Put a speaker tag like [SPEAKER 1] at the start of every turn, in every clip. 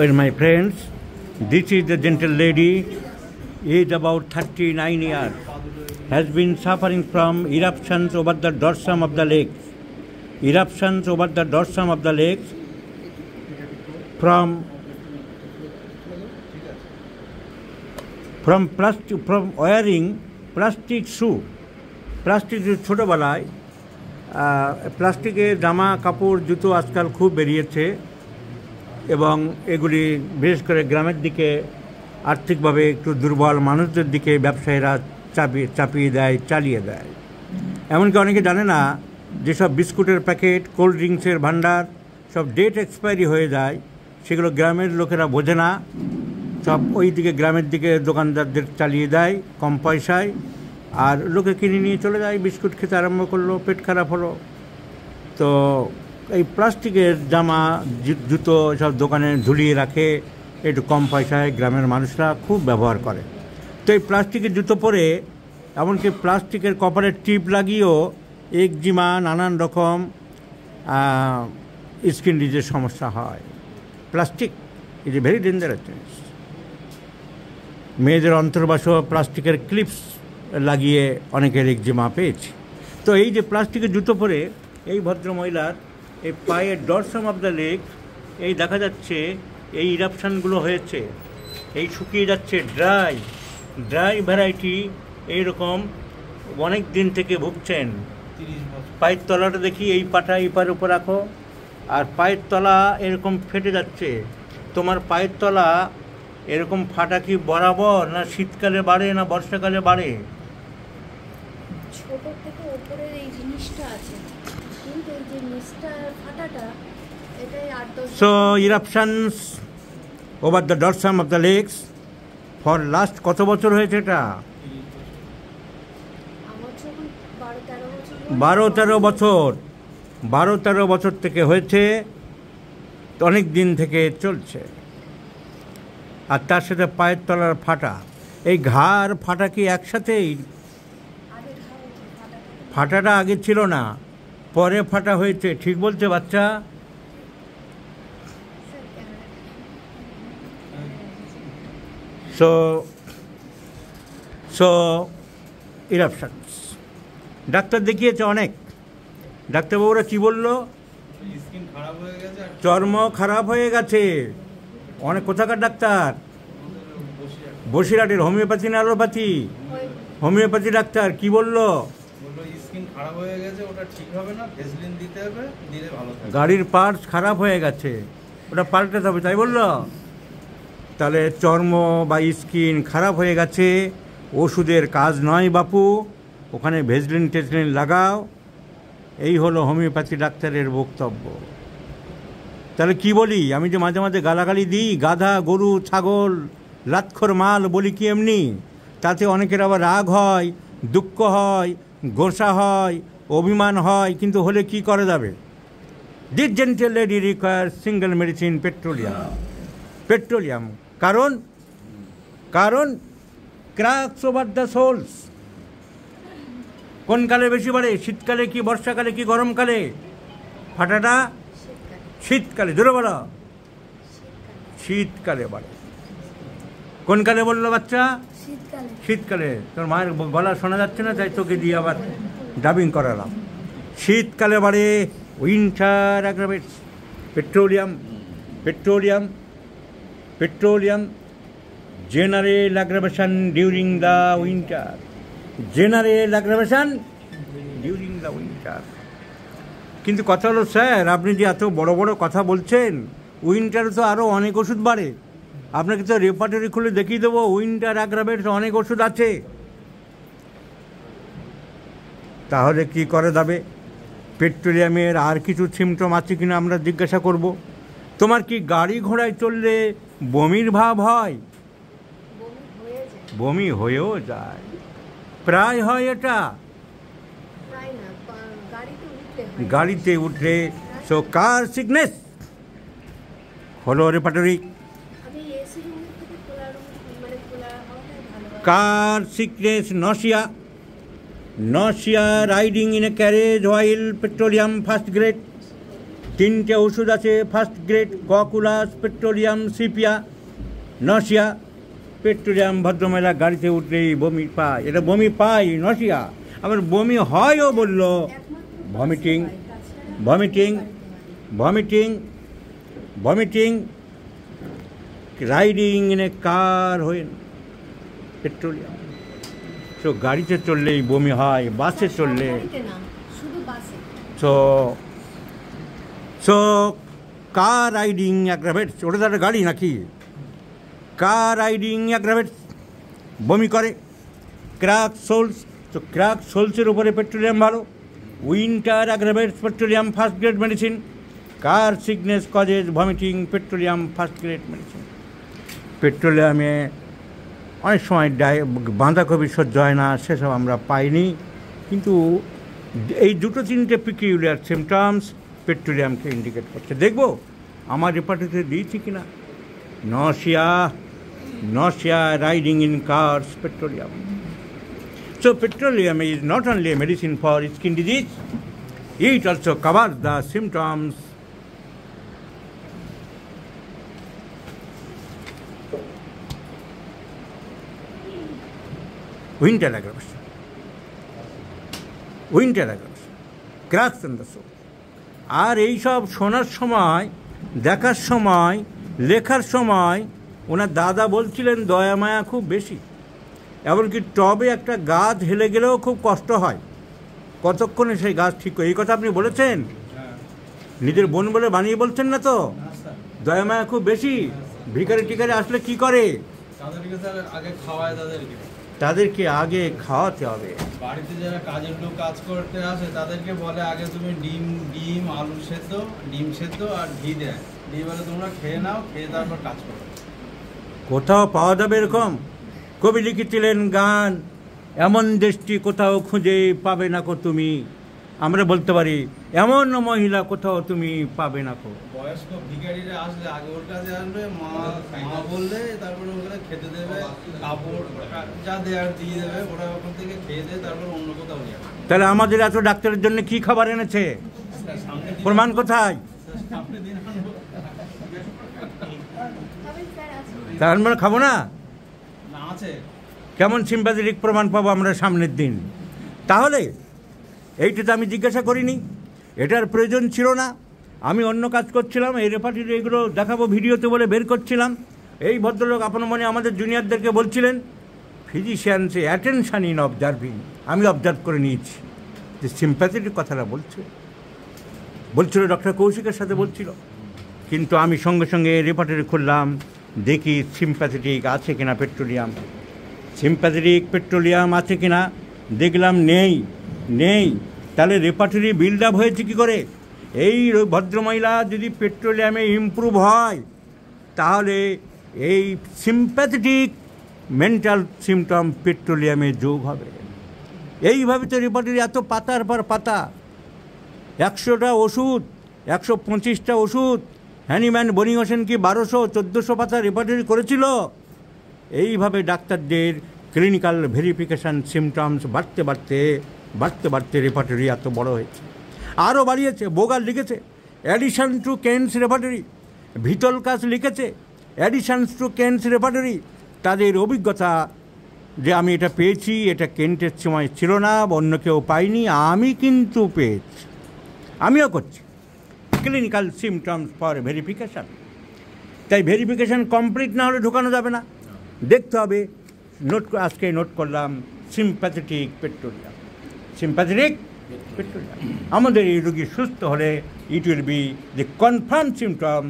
[SPEAKER 1] Well, my friends, this is the gentle lady, aged about 39 years, has been suffering from eruptions over the dorsum of the legs. Eruptions over the dorsum of the legs from wearing plastic shoe. Plastic ছোটোবেলায় প্লাস্টিকের জামা কাপড় জুতো আজকাল খুব বেরিয়েছে এবং এগুলি বিশেষ করে গ্রামের দিকে আর্থিকভাবে একটু দুর্বল মানুষদের দিকে ব্যবসায়ীরা চাপিয়ে দেয়, চালিয়ে দেয়। এমনকি অনেকে জানে না যেসব বিস্কুটের প্যাকেট, কোল্ড ড্রিঙ্কসের ভান্ডার সব ডেট এক্সপায়ারি হয়ে যায়, সেগুলো গ্রামের লোকেরা বোঝে না, সব ওই দিকে গ্রামের দিকে দোকানদারদের চালিয়ে দেয় কম পয়সায়, আর লোকে কিনে নিয়ে চলে যায়, বিস্কুট খেতে আরম্ভ করলো, পেট খারাপ হলো। তো এই প্লাস্টিকের জামা জুতো সব দোকানে ঝুলিয়ে রাখে, একটু কম পয়সায় গ্রামের মানুষরা খুব ব্যবহার করে। তো এই প্লাস্টিকের জুতো পরে এমনকি প্লাস্টিকের কপারের টিপ লাগিয়েও একজিমা, নানান রকম স্কিন ডিজিজের সমস্যা হয়। Plastic is a very dangerous জিনিস। মেয়েদের অন্তর্বাসও প্লাস্টিকের ক্লিপস লাগিয়ে অনেকের একজিমা পেয়েছি। তো এই যে প্লাস্টিকের জুতো পরে এই ভদ্রমহিলার এই পায়ের ডরসাম অফ দ্য লেগ এই দেখা যাচ্ছে এই ইরাপশানগুলো হয়েছে, এই শুকিয়ে যাচ্ছে, ড্রাই ভ্যারাইটি, এইরকম অনেক দিন থেকে ভুগছেন। পায়ের তলাটা দেখি, এই পাটা এই পায়ের উপর রাখো, আর পায়ের তলা এরকম ফেটে যাচ্ছে। তোমার পায়ের তলা এরকম ফাটা কি বরাবর, না শীতকালে বাড়ে না বর্ষাকালে বাড়ে?
[SPEAKER 2] ছোট থেকে উপরের এই জিনিসটা আছে, কিন্তু এই যে নিচটা ফাটাটা, এটাই 8-10।
[SPEAKER 1] So eruptions over the dorsum of the legs for last কত বছর হয়েছে এটা?
[SPEAKER 2] আমার যখন
[SPEAKER 1] 12-13 বছর থেকে হয়েছে, অনেক দিন থেকে চলছে। আর তার সাথে পায়ের তলার ফাটা, এই ঘাড় ফাটা কি একসাথেই? ফাটাটা আগে ছিল না, পরে ফাটা হয়েছে, ঠিক বলছে বাচ্চা? So eruptions. ডাক্তার দেখিয়েছে অনেক, ডাক্তারবাবুরা কি বললো? চর্ম খারাপ হয়ে গেছে। অনেক কোথাকার ডাক্তার? বসিরহাটের। হোমিওপ্যাথি না অ্যালোপ্যাথি? হোমিওপ্যাথি ডাক্তার কি বললো? গাড়ির পার্টস খারাপ হয়ে গেছে, ওটা পাল্টাতে হবে, তাই বললো? তাহলে চর্ম বা স্কিন খারাপ হয়ে গেছে, ওষুধের কাজ নয় বাপু, ওখানে ভেজলিন টেজলিন লাগাও। এই হলো হোমিওপ্যাথি ডাক্তারের বক্তব্য। তাহলে কি বলি? আমি যে মাঝে মাঝে গালাগালি দিই, গাধা, গরু, ছাগল, লাতখোর মাল বলি কি এমনি? তাতে অনেকের আবার রাগ হয়, দুঃখ হয়, গোসা হয়, অভিমান হয়, কিন্তু হলে কি করা যাবে? This gentle lady require single medicine, petroleum. কারণ ক্র্যাকস ওভার দ্য সোলস। কোন কালে বেশি বাড়ে? শীতকালে কি বর্ষাকালে কি গরমকালে? ফাটাটা শীতকালে। জোরে বলো, শীতকালে বাড়ে। কোন কালে বললো বাচ্চা? শীতকালে। তোর মায়ের গলা শোনা যাচ্ছে না, তাই তোকে দিয়ে আবার ডাবিং করালাম। শীতকালে বাড়ে। Winter aggravates petroleum general aggravation during the winter. কিন্তু কথা হলো স্যার, আপনি যে এত বড় বড় কথা বলছেন, উইন্টারে তো আরও অনেক ওষুধ বাড়ে। আপনাকে তো রেপার্টরি খুলে দেখিয়ে দেবো, উইন্টার অ্যাগ্রাভেটস অনেক ওষুধ আছে। তাহলে কি করা যাবে? পেট্রোলিয়ামের আর কিছু সিমটম আছে কিনা আমরা জিজ্ঞাসা করব। তোমার কি গাড়ি ঘোড়ায় চললে বমির ভাব হয়? বমি হয়েও যায়, প্রায় হয়। এটা গাড়িতে উঠলে। সো কার সিকনেস হলো repertory. Car sickness, nausea riding in a carriage while petroleum first grade. তিনটে ওষুধ আছে first grade, cocculus, petroleum, sepia, nausea. Petroleum ভদ্রমহিলা গাড়িতে উঠলেই বমি পায়, এটা বমি পায় নশিয়া। আবার বমি হয়ও বলল, vomiting vomiting vomiting vomiting riding in a car হয়ে পেট্রোলিয়াম। তো গাড়িতে চললেই বমি হয়, বাসে চললে। So so car riding aggravates, ওটা তো একটা গাড়ি নাকি? কার রাইডিং অ্যাগ্রাভেটস, বমি করে। ক্র্যাক সোলস, তো ক্র্যাক সোলসের উপরে পেট্রোলিয়াম ভালো। Winter aggravates, petroleum first grade medicine. Car sickness causes vomiting, petroleum first grade medicine. পেট্রোলিয়ামে অনেক সময় বাঁধাকপি সহ্য হয় না, সেসব আমরা পাইনি, কিন্তু এই দুটো তিনটে পিকিউলিয়ার সিমটমস পেট্রোলিয়ামকে ইন্ডিকেট করছে। দেখব আমার রেপার্টরিতে দিয়েছি কিনা। Nausea, nausea riding in cars, petroleum. So petroleum is not only a medicine for skin disease, it also covers the symptoms winter aggravation, cracks in the soul. আর এইসব শোনার সময়, দেখার সময়, লেখার সময় ওনার দাদা বলছিলেন দয়া মায়া খুব বেশি। এমনকি টবে একটা গাছ হেলে গেলেও খুব কষ্ট হয়, কতক্ষণে সেই গাছ ঠিক করে। এই কথা আপনি বলেছেন, নিজের বোন বলে বানিয়ে বলছেন না তো? দয়া মায়া খুব বেশি। ভিখারি টিখারি আসলে কি করে? তাদেরকে আগে খাওয়াতে হবে।
[SPEAKER 3] বাড়িতে যারা কাজের লোক কাজ করতে আসে তাদেরকে বলে আগে তুমি ডিম আলু সেদ্ধ, ডিম সেদ্ধ আর ঘি দেয়, দিয়ে বলে তোমরা খেয়ে নাও, খেয়ে তারপর কাজ করো।
[SPEAKER 1] কোথাও পাওয়া যাবে এরকম? কবি লিখেছিলেন গান, এমন দেশটি কোথাও খুঁজে পাবে না কো তুমি। আমরা বলতে পারি এমন মহিলা কোথাও তুমি পাবে না কো।
[SPEAKER 3] বয়স্ক ভিখারিরা আসলে আগে ওর কাছে আসবে, মা বললে তারপরে ওখানে খেতে দেবে, কাপড় যা দেওয়ার দিয়ে দেবে, ওরা ওখান থেকে খেয়ে দেয়, তারপর অন্য কোথাও যাবে।
[SPEAKER 1] তাহলে আমাদের এত ডাক্তারের জন্য কি খাবার এনেছে? প্রমাণ কোথায়? তার আমরা খাবো না? কেমন সিম্প্যাথেটিক প্রমাণ পাবো আমরা সামনের দিন? তাহলে এইটা তো আমি জিজ্ঞাসা করিনি, এটার প্রয়োজন ছিল না। আমি অন্য কাজ করছিলাম, এই রেপার্টরি এগুলো দেখাবো ভিডিওতে বলে বের করছিলাম। এই ভদ্রলোক আপন মনে আমাদের জুনিয়রদেরকে বলছিলেন ফিজিশিয়ানসে অ্যাটেনশন ইন অবজার্ভিং। আমি অবজার্ভ করে নিয়েছি যে সিম্প্যাথেটিক কথাটা বলছিল ডক্টর কৌশিকের সাথে বলছিল, কিন্তু আমি সঙ্গে সঙ্গে রেপার্টরি খুললাম, দেখি সিম্প্যাথেটিক আছে কিনা পেট্রোলিয়াম। সিম্প্যাথেটিক পেট্রোলিয়াম আছে কিনা দেখলাম নেই। তাহলে রেপার্টরি বিল্ড আপ হয়েছে কী করে? এই ভদ্রমহিলা যদি পেট্রোলিয়ামে ইমপ্রুভ হয়, তাহলে এই সিম্প্যাথেটিক মেন্টাল সিমটম পেট্রোলিয়ামে যোগ হবে। এইভাবে তো রেপার্টরি এত পাতার পর পাতা, 100টা ওষুধ, 125টা ওষুধ। হ্যানিম্যান বনি হোসেন কি 1200-1400 পাতা রেপার্টরি করেছিল? এইভাবে ডাক্তারদের ক্লিনিক্যাল ভেরিফিকেশান সিমটমস বাড়তে রেপার্টরি এত বড় হয়েছে। আরও বাড়িয়েছে। বোগার লিখেছে অ্যাডিশন টু কেন্স রেপার্টরি, ভিতলকাস লিখেছে অ্যাডিশনস টু কেন্স রেপার্টরি। তাদের অভিজ্ঞতা যে আমি এটা পেয়েছি, এটা কেন্টের সময় ছিল না, অন্য কেউ পাইনি, আমি কিন্তু পেয়েছি, আমিও করছি ক্লিনিক্যাল সিমটমস ফর ভেরিফিকেশান। তাই ভেরিফিকেশান কমপ্লিট না হলে ঢোকানো যাবে না, দেখতে হবে। আজকে নোট করলাম সিম্প্যাথেটিক পেট্রোলিয়াম। আমাদের এই রোগী সুস্থ হলে it will be the confirm symptom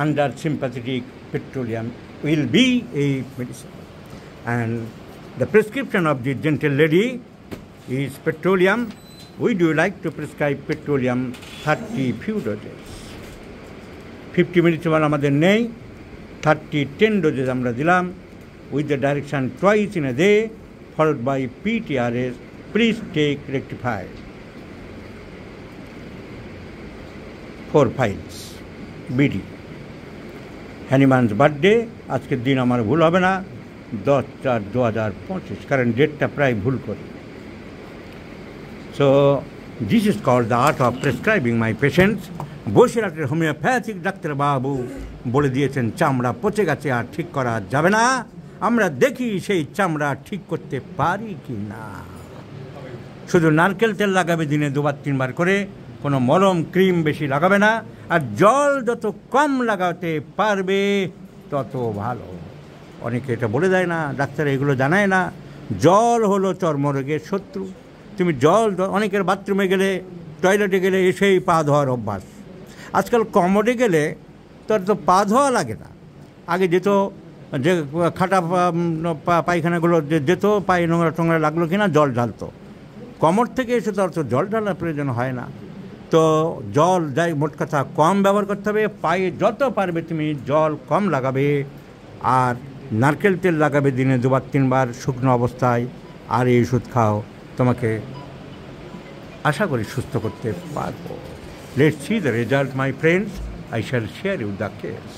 [SPEAKER 1] under sympathetic petroleum will be a medicine. And the prescription of the gentle lady is petroleum. We do like to prescribe petroleum 30 few doses. 50 minutes আমাদের নেই, 10 doses আমরা দিলাম, with the direction twice in a day followed by PTRS. Please take rectified 4 files BD. হ্যানিম্যানস birthday, আজকের দিন আমার ভুল হবে না, 10/4/2025, কারণ ডেটটা প্রায় ভুল করি। So this is called the art of prescribing my patients. বসিরহাটের হোমিওপ্যাথিক ডাক্তারবাবু বলে দিয়েছেন চামড়া পচে গেছে, আর ঠিক করা যাবে না। আমরা দেখি সেই চামড়া ঠিক করতে পারি কি না। শুধু নারকেল তেল লাগাবে দিনে 2-3 করে, কোনো মলম ক্রিম বেশি লাগাবে না, আর জল যত কম লাগাতে পারবে তত ভালো। অনেকে এটা বলে দেয় না, ডাক্তার এগুলো জানায় না। জল হলো চর্মরোগের শত্রু। তুমি জল, অনেকের বাথরুমে গেলে, টয়লেটে গেলে এসেই পা ধোয়ার অভ্যাস। আজকাল কমোডে গেলে তোর তো পা ধোয়া লাগে না। আগে যেত, যে খাটা পায়খানাগুলো যেত, পায়ে নোংরা টোংরা লাগলো কিনা জল ঢালতো। কমর থেকে এসে তো জল ঢালার প্রয়োজন হয় না। তো জল যাই, মোট কথা কম ব্যবহার করতে হবে। পায়ে যত পারবে তুমি জল কম লাগাবে, আর নারকেল তেল লাগাবে দিনে 2-3 শুকনো অবস্থায়, আর এই ওষুধ খাও, তোমাকে আশা করি সুস্থ করতে পারবো। Let's see the result my friends, I shall share you the case.